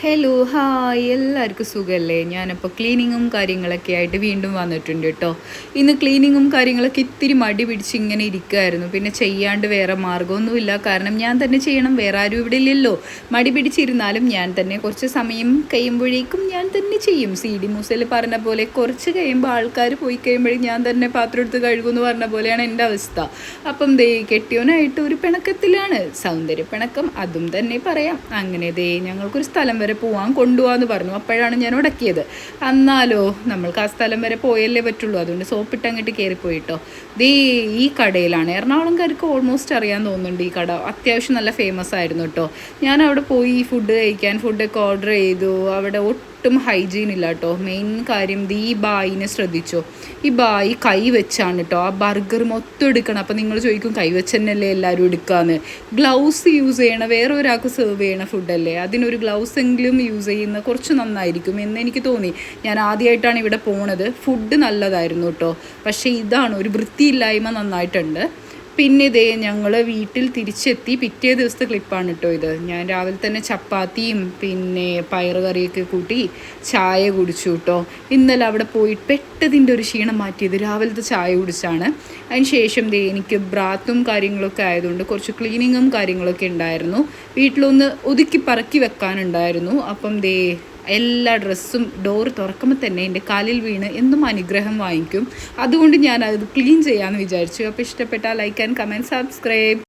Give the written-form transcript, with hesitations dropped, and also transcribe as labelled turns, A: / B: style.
A: Hello hi എല്ലാവർക്കും സുഖമല്ലേ? ഞാനപ്പോൾ ക്ലീനിങ്ങും കാര്യങ്ങളൊക്കെ ആയിട്ട് വീണ്ടും വന്നിട്ടുണ്ട് കേട്ടോ. ഇന്ന് ക്ലീനിങ്ങും കാര്യങ്ങളൊക്കെ ഇത്തിരി മടി പിടിച്ച് ഇങ്ങനെ ഇരിക്കുമായിരുന്നു. പിന്നെ ചെയ്യാണ്ട് വേറെ മാർഗ്ഗമൊന്നുമില്ല, കാരണം ഞാൻ തന്നെ ചെയ്യണം, വേറെ ആരും ഇവിടെ ഇല്ലല്ലോ. മടി പിടിച്ചിരുന്നാലും ഞാൻ തന്നെ കുറച്ച് സമയം കഴിയുമ്പോഴേക്കും ഞാൻ തന്നെ ചെയ്യും. CD മൂസയിൽ പറഞ്ഞ പോലെ കുറച്ച് കഴിയുമ്പോൾ ആൾക്കാർ പോയി കഴിയുമ്പോഴേ ഞാൻ തന്നെ പാത്രം എടുത്ത് കഴുകുമെന്ന് പറഞ്ഞ പോലെയാണ് എൻ്റെ അവസ്ഥ. അപ്പം കെട്ടിയോനായിട്ട് ഒരു പിണക്കത്തിലാണ്, സൗന്ദര്യ പിണക്കം അതും തന്നെ പറയാം. അങ്ങനെ ഞങ്ങൾക്കൊരു സ്ഥലം വരെ പോവാൻ കൊണ്ടുപോകാമെന്ന് പറഞ്ഞു. അപ്പോഴാണ് ഞാൻ ഉടക്കിയത്. എന്നാലോ നമ്മൾക്ക് ആ സ്ഥലം വരെ പോയല്ലേ പറ്റുള്ളൂ, അതുകൊണ്ട് സോപ്പിട്ട് അങ്ങോട്ട് കയറിപ്പോയിട്ടോ. ഈ കടയിലാണ്, എറണാകുളംകാർക്ക് ഓൾമോസ്റ്റ് അറിയാൻ തോന്നുന്നുണ്ട്. ഈ കട അത്യാവശ്യം നല്ല ഫേമസ് ആയിരുന്നു കേട്ടോ. ഞാൻ അവിടെ പോയി ഫുഡ് കഴിക്കാൻ ഫുഡൊക്കെ ഓർഡർ ചെയ്തു. അവിടെ ഒട്ടും ഹൈജീൻ ഇല്ല കേട്ടോ. മെയിൻ കാര്യം ഈ ബായിനെ ശ്രദ്ധിച്ചോ, ഈ ബായി കൈ വെച്ചാണ് കേട്ടോ ആ ബർഗർ മൊത്തം എടുക്കണം. അപ്പോൾ നിങ്ങൾ ചോദിക്കും, കൈ വെച്ച് തന്നെയല്ലേ എല്ലാവരും എടുക്കാമെന്ന്. ഗ്ലൗസ് യൂസ് ചെയ്യണ, വേറെ ഒരാൾക്ക് സെർവ് ചെയ്യണ ഫുഡല്ലേ, അതിനൊരു ഗ്ലൗസ് എങ്കിലും യൂസ് ചെയ്യുന്ന കുറച്ച് നന്നായിരിക്കും എന്ന് എനിക്ക് തോന്നി. ഞാൻ ആദ്യമായിട്ടാണ് ഇവിടെ പോണത്. ഫുഡ് നല്ലതായിരുന്നു കേട്ടോ, പക്ഷേ ഇതാണ് ഒരു വൃത്തിയില്ലായ്മ നന്നായിട്ടുണ്ട്. പിന്നെ ഞങ്ങൾ വീട്ടിൽ തിരിച്ചെത്തി. പിറ്റേ ദിവസത്തെ ക്ലിപ്പാണ് കേട്ടോ ഇത്. ഞാൻ രാവിലെ തന്നെ ചപ്പാത്തിയും പിന്നെ പയറ് കറിയൊക്കെ കൂട്ടി ചായ കുടിച്ചു കേട്ടോ. ഇന്നലെ അവിടെ പോയി പെട്ടതിൻ്റെ ഒരു ക്ഷീണം മാറ്റിയത് രാവിലത്തെ ചായ കുടിച്ചാണ്. അതിന് ശേഷം എനിക്ക് ബ്രാത്തും കാര്യങ്ങളൊക്കെ ആയതുകൊണ്ട് കുറച്ച് ക്ലീനിങ്ങും കാര്യങ്ങളൊക്കെ ഉണ്ടായിരുന്നു. വീട്ടിലൊന്ന് ഒതുക്കി പറക്കി വെക്കാനുണ്ടായിരുന്നു. അപ്പം എല്ലാ ഡ്രസ്സും ഡോറ് തുറക്കുമ്പോൾ തന്നെ എൻ്റെ കാലിൽ വീണ് എന്നും അനുഗ്രഹം വാങ്ങിക്കും. അതുകൊണ്ട് ഞാൻ അത് ക്ലീൻ ചെയ്യാമെന്ന് വിചാരിച്ചു. അപ്പോൾ ഇഷ്ടപ്പെട്ടാൽ ലൈക്ക് ആൻഡ് കമൻറ്റ്, സബ്സ്ക്രൈബ്.